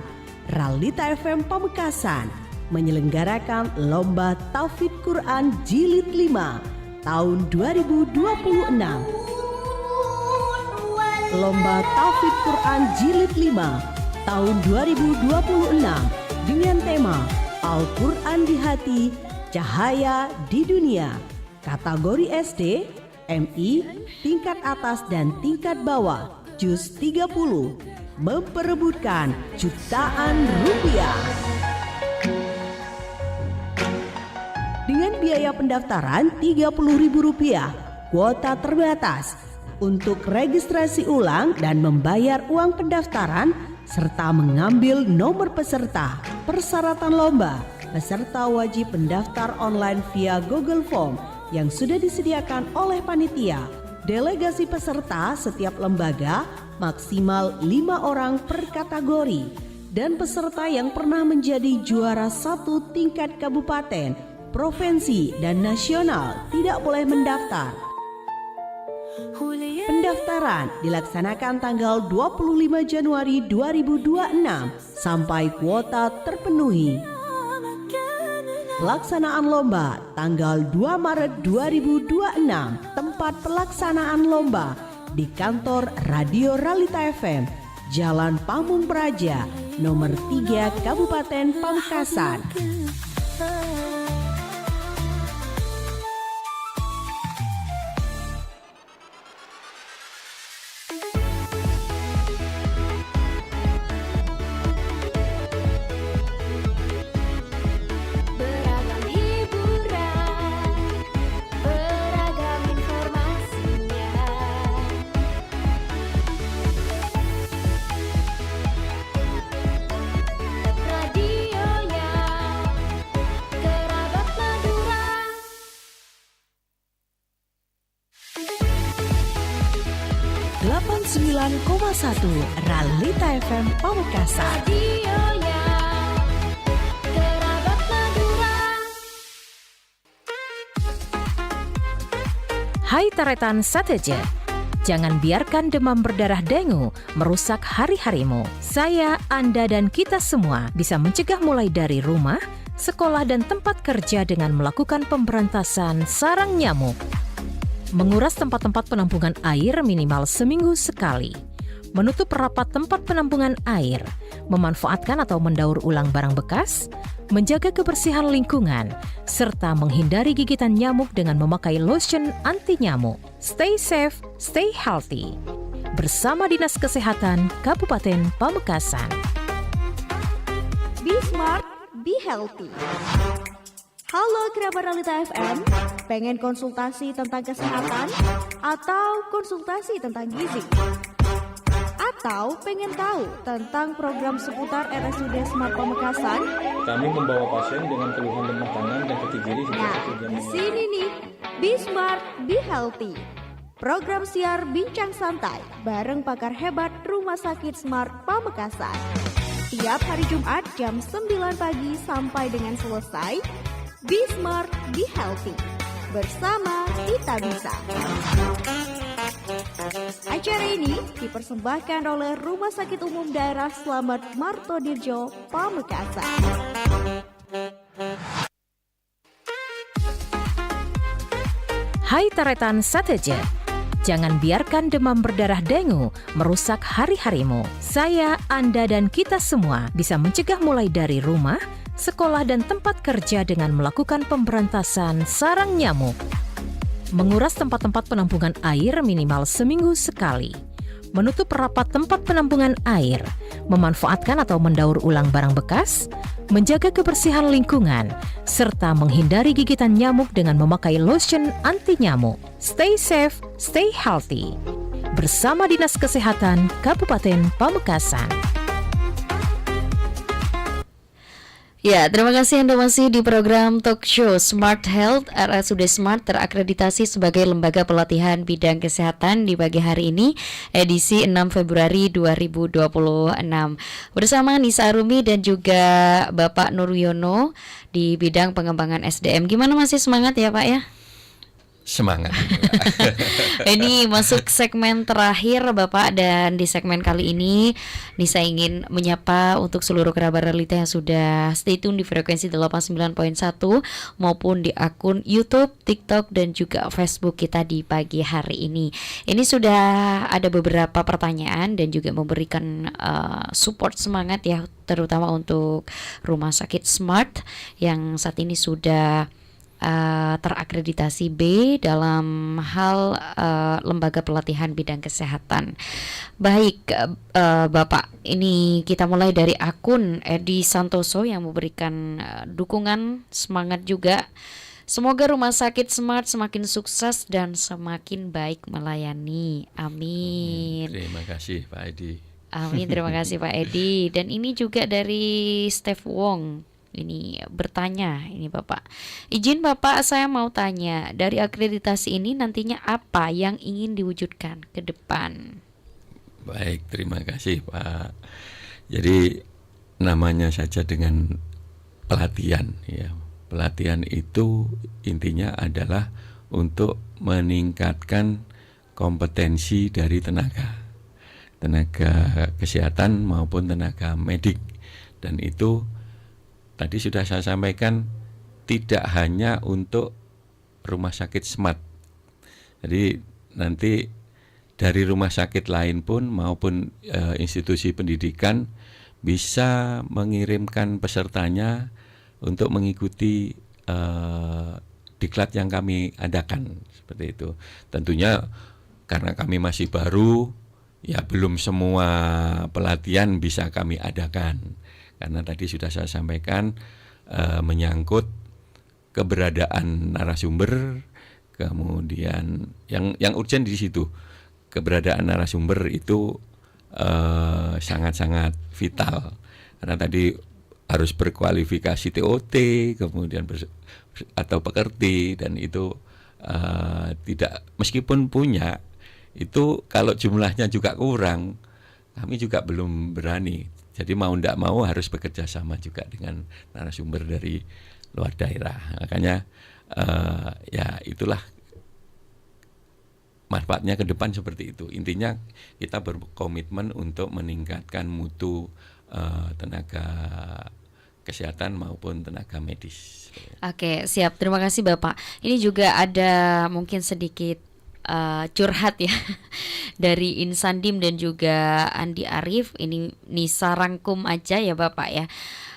Realita FM Pamekasan menyelenggarakan Lomba Tahfidz Quran Jilid 5 tahun 2026. Lomba Tahfidz Quran Jilid 5 tahun 2026 dengan tema Al-Quran di Hati, Cahaya di Dunia. Kategori SD, MI, tingkat atas dan tingkat bawah, juz 30, memperebutkan jutaan rupiah. Dengan biaya pendaftaran Rp30.000, kuota terbatas. Untuk registrasi ulang dan membayar uang pendaftaran serta mengambil nomor peserta. Persyaratan lomba: peserta wajib mendaftar online via Google Form yang sudah disediakan oleh panitia. Delegasi peserta setiap lembaga maksimal 5 orang per kategori, dan peserta yang pernah menjadi juara 1 tingkat kabupaten, provinsi, dan nasional tidak boleh mendaftar. Pendaftaran dilaksanakan tanggal 25 Januari 2026 sampai kuota terpenuhi. Pelaksanaan lomba tanggal 2 Maret 2026. Tempat pelaksanaan lomba di kantor Radio Realita FM, Jalan Pamung Praja, nomor 3, Kabupaten Pamekasan. Beragam hiburan, beragam informasinya. Radionya Kerabat Madura. 89,1 Realita FM Pamekasan. Radionya Kerabat Madura. Hai Taretan Sateja, jangan biarkan demam berdarah dengue merusak hari-harimu. Saya, Anda, dan kita semua bisa mencegah mulai dari rumah, sekolah, dan tempat kerja dengan melakukan pemberantasan sarang nyamuk. Menguras tempat-tempat penampungan air minimal seminggu sekali. Menutup rapat tempat penampungan air. Memanfaatkan atau mendaur ulang barang bekas. Menjaga kebersihan lingkungan. Serta menghindari gigitan nyamuk dengan memakai lotion anti nyamuk. Stay safe, stay healthy. Bersama Dinas Kesehatan Kabupaten Pamekasan. Be smart, be healthy. Halo kerabat Realita FM, pengen konsultasi tentang kesehatan? Atau konsultasi tentang gizi? Atau pengen tahu tentang program seputar RSUD Smart Pamekasan? Kami membawa pasien dengan keluhan lemah tangan dan kaki kiri hingga Nah, kaki di sini nih, Be Smart, Be Healthy. Program siar bincang santai bareng pakar hebat Rumah Sakit Smart Pamekasan. Tiap hari Jumat jam 9 pagi sampai dengan selesai. Be Smart, Be Healthy. Bersama kita bisa. Acara ini dipersembahkan oleh Rumah Sakit Umum Daerah Slamet Martodirjo, Pamekasan. Hai Taretan Sateja, jangan biarkan demam berdarah dengue merusak hari-harimu. Saya, Anda, dan kita semua bisa mencegah mulai dari rumah, sekolah, dan tempat kerja dengan melakukan pemberantasan sarang nyamuk. Menguras tempat-tempat penampungan air minimal seminggu sekali. Menutup rapat tempat penampungan air. Memanfaatkan atau mendaur ulang barang bekas. Menjaga kebersihan lingkungan. Serta menghindari gigitan nyamuk dengan memakai lotion anti nyamuk. Stay safe, stay healthy. Bersama Dinas Kesehatan Kabupaten Pamekasan. Ya, terima kasih Anda masih di program talk show Smart Health. RSUD Smart terakreditasi sebagai lembaga pelatihan bidang kesehatan di pagi hari ini, edisi 6 Februari 2026. Bersama Nisa Arumi dan juga Bapak Nuryono di bidang pengembangan SDM. Gimana, masih semangat ya Pak ya? Semangat. Ini masuk segmen terakhir Bapak, dan di segmen kali ini Nisa ingin menyapa untuk seluruh kerabat Realita yang sudah stay tune di frekuensi 89.1 maupun di akun YouTube, TikTok, dan juga Facebook kita di pagi hari ini. Ini sudah ada beberapa pertanyaan dan juga memberikan support semangat ya, terutama untuk Rumah Sakit Smart yang saat ini sudah terakreditasi B dalam hal lembaga pelatihan bidang kesehatan. Baik, Bapak, ini kita mulai dari akun Edi Santoso yang memberikan dukungan semangat juga. Semoga Rumah Sakit Smart semakin sukses dan semakin baik melayani. Amin. Terima kasih Pak Edi. Amin, terima kasih Pak Edi. Dan ini juga dari Steph Wong. Ini bertanya, ini Bapak. Izin Bapak, saya mau tanya, dari akreditasi ini nantinya apa yang ingin diwujudkan ke depan? Baik, terima kasih Pak. Jadi namanya saja dengan pelatihan ya. Pelatihan itu intinya adalah untuk meningkatkan kompetensi dari tenaga kesehatan maupun tenaga medik. Dan itu tadi sudah saya sampaikan, tidak hanya untuk Rumah Sakit Smart. Jadi nanti dari rumah sakit lain pun maupun institusi pendidikan bisa mengirimkan pesertanya untuk mengikuti diklat yang kami adakan seperti itu. Tentunya karena kami masih baru, ya belum semua pelatihan bisa kami adakan. Karena tadi sudah saya sampaikan menyangkut keberadaan narasumber, kemudian yang urgent di situ. Keberadaan narasumber itu sangat-sangat vital. Karena tadi harus berkualifikasi TOT, kemudian atau pekerti, dan itu tidak, meskipun punya, itu kalau jumlahnya juga kurang, kami juga belum berani. Jadi mau tidak mau harus bekerja sama juga dengan narasumber dari luar daerah. Makanya ya itulah manfaatnya ke depan seperti itu. Intinya kita berkomitmen untuk meningkatkan mutu tenaga kesehatan maupun tenaga medis. Oke, siap. Terima kasih Bapak. Ini juga ada mungkin sedikit curhat ya dari Insandim dan juga Andi Arif. Ini Nisa rangkum aja ya Bapak ya.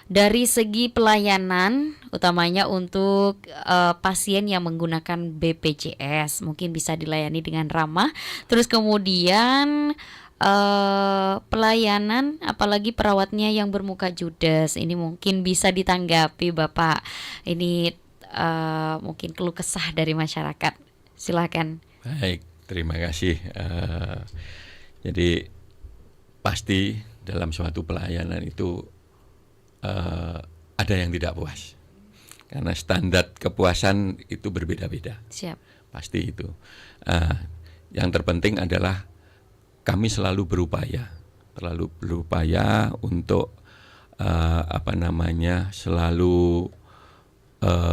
Dari segi pelayanan, utamanya untuk pasien yang menggunakan BPJS, mungkin bisa dilayani dengan ramah. Terus kemudian pelayanan, apalagi perawatnya yang bermuka judes, ini mungkin bisa ditanggapi Bapak. Ini mungkin keluh kesah dari masyarakat. Silakan. Baik, terima kasih. Jadi pasti dalam suatu pelayanan itu ada yang tidak puas, karena standar kepuasan itu berbeda-beda. Siap. Pasti itu. Yang terpenting adalah kami selalu berupaya untuk selalu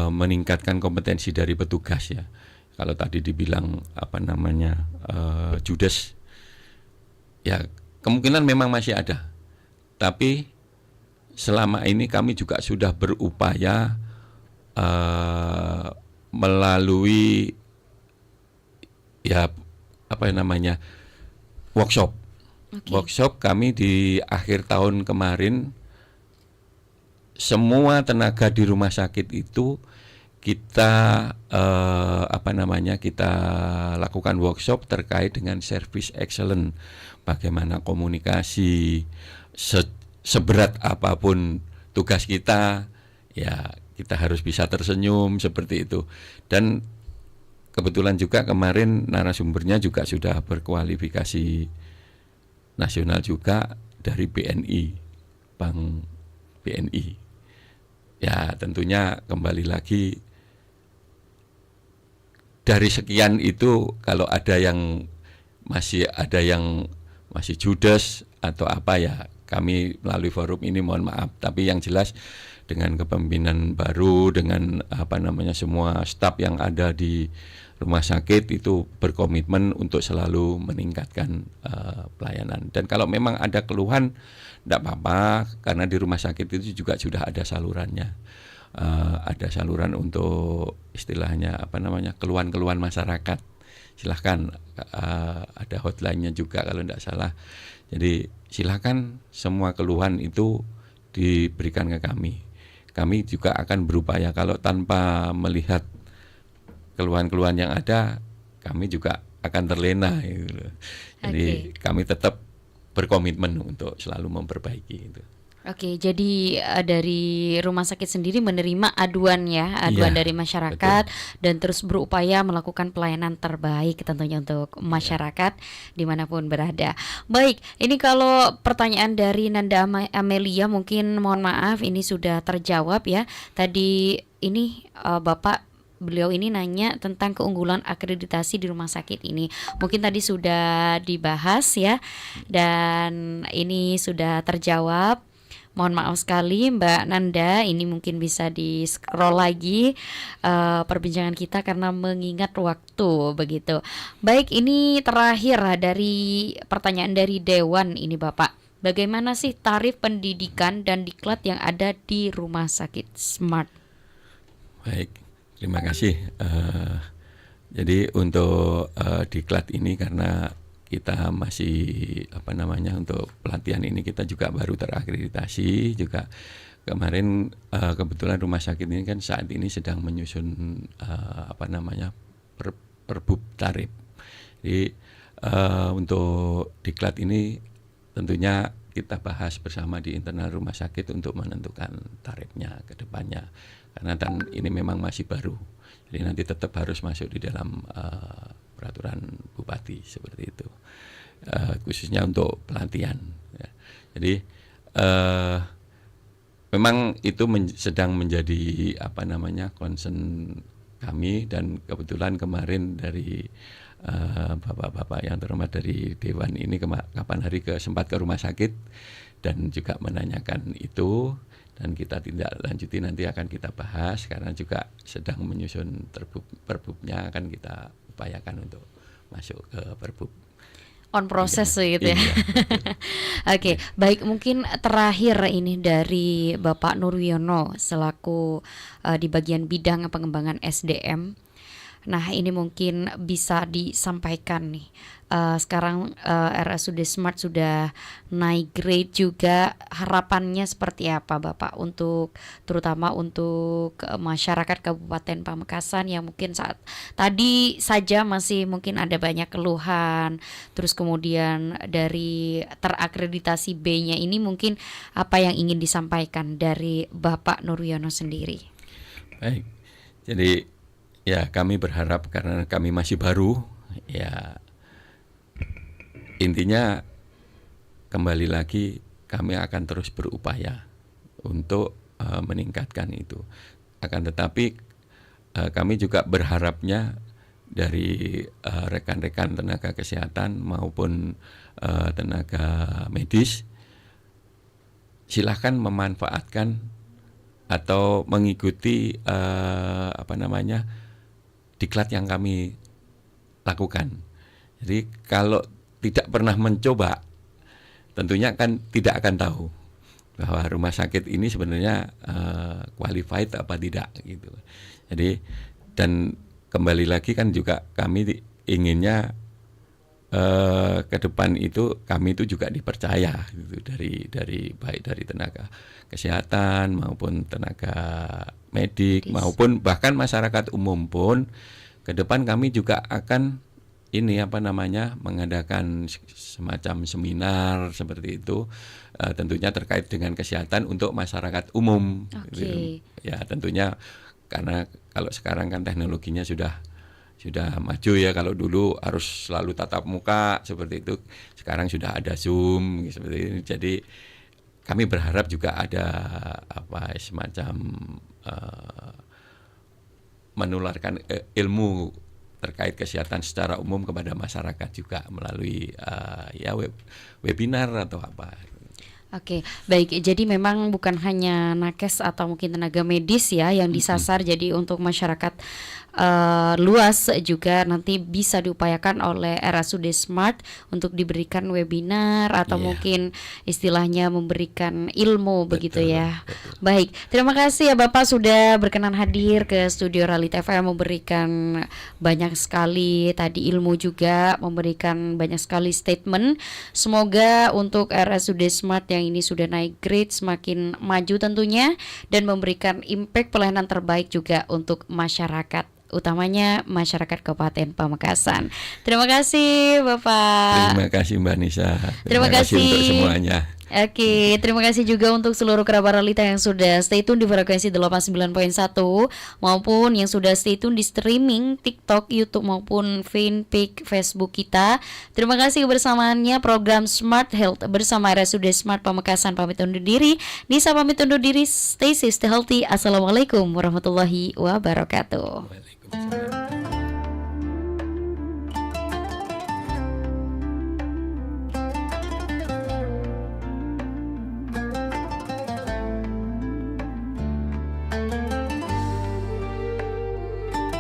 meningkatkan kompetensi dari petugas ya. Kalau tadi dibilang judes, ya kemungkinan memang masih ada. Tapi selama ini kami juga sudah berupaya melalui workshop. Okay. Workshop kami di akhir tahun kemarin, semua tenaga di rumah sakit itu kita kita lakukan workshop terkait dengan service excellence, bagaimana komunikasi, seberat apapun tugas kita, ya kita harus bisa tersenyum seperti itu. Dan kebetulan juga kemarin narasumbernya juga sudah berkualifikasi nasional juga dari BNI, Bank BNI. Ya tentunya kembali lagi dari sekian itu, kalau ada yang masih judes atau apa, ya kami melalui forum ini mohon maaf. Tapi yang jelas dengan kepemimpinan baru, dengan semua staf yang ada di rumah sakit itu berkomitmen untuk selalu meningkatkan pelayanan. Dan kalau memang ada keluhan, tidak apa-apa, karena di rumah sakit itu juga sudah ada salurannya. Ada saluran untuk istilahnya keluhan-keluhan masyarakat. Silahkan, ada hotline-nya juga kalau tidak salah. Jadi silahkan semua keluhan itu diberikan ke kami. Kami juga akan berupaya, kalau tanpa melihat keluhan-keluhan yang ada, kami juga akan terlena. Gitu. Jadi kami tetap berkomitmen untuk selalu memperbaiki itu. Oke, jadi dari rumah sakit sendiri menerima aduan dari masyarakat, dan terus berupaya melakukan pelayanan terbaik tentunya untuk masyarakat dimanapun berada. Baik, ini kalau pertanyaan dari Nanda Amelia mungkin mohon maaf ini sudah terjawab ya. Tadi ini beliau ini nanya tentang keunggulan akreditasi di rumah sakit ini. Mungkin tadi sudah dibahas ya, dan ini sudah terjawab. Mohon maaf sekali Mbak Nanda, ini mungkin bisa di-scroll lagi perbincangan kita karena mengingat waktu begitu. Baik, ini terakhir dari pertanyaan dari Dewan ini Bapak. Bagaimana sih tarif pendidikan dan diklat yang ada di rumah sakit Smart? Baik, terima kasih. Jadi untuk diklat ini, karena kita masih untuk pelatihan ini kita juga baru terakreditasi juga. Kemarin kebetulan rumah sakit ini kan saat ini sedang menyusun perbub tarif. Jadi untuk diklat ini tentunya kita bahas bersama di internal rumah sakit untuk menentukan tarifnya ke depannya. Karena ini memang masih baru. Jadi nanti tetap harus masuk di dalam peraturan bupati seperti itu. Khususnya untuk pelatihan. Ya. Jadi memang itu sedang menjadi concern kami, dan kebetulan kemarin dari bapak-bapak yang terhormat dari Dewan ini kapan hari sempat ke rumah sakit dan juga menanyakan itu, dan kita tindak lanjuti, nanti akan kita bahas karena juga sedang menyusun perbubnya, akan kita upayakan untuk masuk ke perbub. On proses gitu ya. Iya. Oke, baik, mungkin terakhir ini dari Bapak Nurwiono selaku di bagian bidang pengembangan SDM. Nah, ini mungkin bisa disampaikan nih. Sekarang RSUD Smart sudah naik grade juga. Harapannya seperti apa Bapak terutama untuk masyarakat Kabupaten Pamekasan yang mungkin saat tadi saja masih mungkin ada banyak keluhan. Terus kemudian dari terakreditasi B-nya ini mungkin apa yang ingin disampaikan dari Bapak Nurwiono sendiri? Baik. Jadi ya kami berharap, karena kami masih baru, ya intinya kembali lagi kami akan terus berupaya untuk meningkatkan itu. Akan tetapi kami juga berharapnya dari rekan-rekan tenaga kesehatan maupun tenaga medis, silahkan memanfaatkan atau mengikuti diklat yang kami lakukan. Jadi kalau tidak pernah mencoba, tentunya kan tidak akan tahu bahwa rumah sakit ini sebenarnya qualified apa tidak gitu. Jadi, dan kembali lagi kan juga kami inginnya ke depan itu kami itu juga dipercaya gitu, dari baik dari tenaga kesehatan maupun tenaga medik maupun bahkan masyarakat umum pun ke depan kami juga akan mengadakan semacam seminar seperti itu, tentunya terkait dengan kesehatan untuk masyarakat umum. Gitu. Ya tentunya karena kalau sekarang kan teknologinya sudah maju ya. Kalau dulu harus selalu tatap muka seperti itu, sekarang sudah ada Zoom seperti ini. Jadi kami berharap juga ada semacam menularkan ilmu terkait kesehatan secara umum kepada masyarakat juga melalui webinar atau apa. Oke, baik. Jadi memang bukan hanya nakes atau mungkin tenaga medis ya yang disasar. Jadi untuk masyarakat luas juga nanti bisa diupayakan oleh RSUD Smart untuk diberikan webinar atau mungkin istilahnya memberikan ilmu. Betul, begitu ya. Betul. Baik, terima kasih ya Bapak sudah berkenan hadir ke studio Realita FM, memberikan banyak sekali tadi ilmu juga, memberikan banyak sekali statement. Semoga untuk RSUD Smart yang ini sudah naik grade semakin maju tentunya dan memberikan impact pelayanan terbaik juga untuk masyarakat, utamanya masyarakat Kabupaten Pamekasan. Terima kasih Bapak. Terima kasih Mbak Nisa. Terima kasih untuk semuanya. Oke, terima kasih juga untuk seluruh kerabat Realita yang sudah stay tune di frekuensi 89.1 maupun yang sudah stay tune di streaming TikTok, YouTube maupun fanpage Facebook kita. Terima kasih kebersamaannya program Smart Health bersama RSUD Smart Pamekasan. Pamit undur diri. Nisa pamit undur diri. Stay safe, stay healthy. Assalamualaikum warahmatullahi wabarakatuh. Waalaikumsalam.